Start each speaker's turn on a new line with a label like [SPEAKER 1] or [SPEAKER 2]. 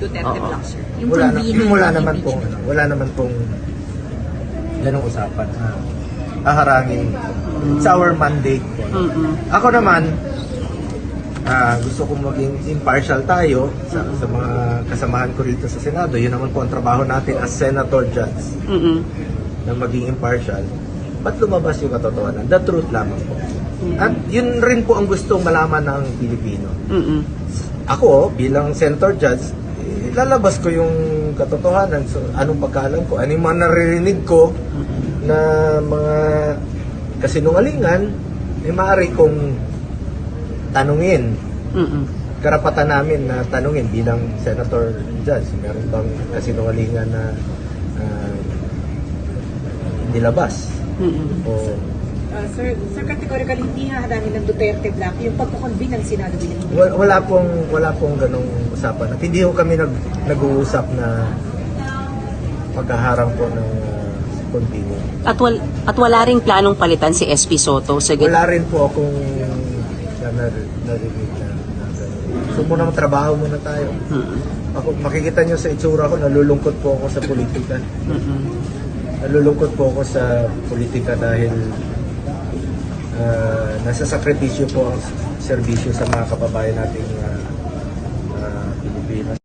[SPEAKER 1] Duterte Black, sir? Yung
[SPEAKER 2] Wala
[SPEAKER 1] convening
[SPEAKER 2] wala naman pong ganong usapan na haharangin. It's our mandate po. Ako naman, gusto kong maging impartial tayo sa mga kasamahan ko rito sa Senado. Yun naman po ang trabaho natin as Senator Judge, na maging impartial. Ba't lumabas yung katotohanan? The truth lamang po. At yun rin po ang gustong malaman ng Pilipino. Ako, bilang Senator Judge, lalabas ko yung katotohanan. So, anong pagkaalam ko? Ano yung mga naririnig ko na mga kasinungalingan, ay maaari kong tanungin. Karapatan namin na tanungin bilang Senator Judge. Meron bang kasinungalingan na nilabas? O
[SPEAKER 3] Sir, categorically hindi haharangin ng Duterte Black yung pagkukonvene ng Senado bilang hindi.
[SPEAKER 2] wala pong ganong usapan. At hindi ko kami nag-uusap na pagkaharang po ng convening.
[SPEAKER 4] At wala ring planong palitan si SP Soto sa
[SPEAKER 2] Wala rin po akong narinig na gano'n. So muna trabaho muna tayo. Ako, makikita nyo sa itsura ko, nalulungkot po ako sa politika. Nalulungkot po ako sa politika dahil nasa sakripisyo po ang serbisyo sa mga kababayan nating Pilipinas.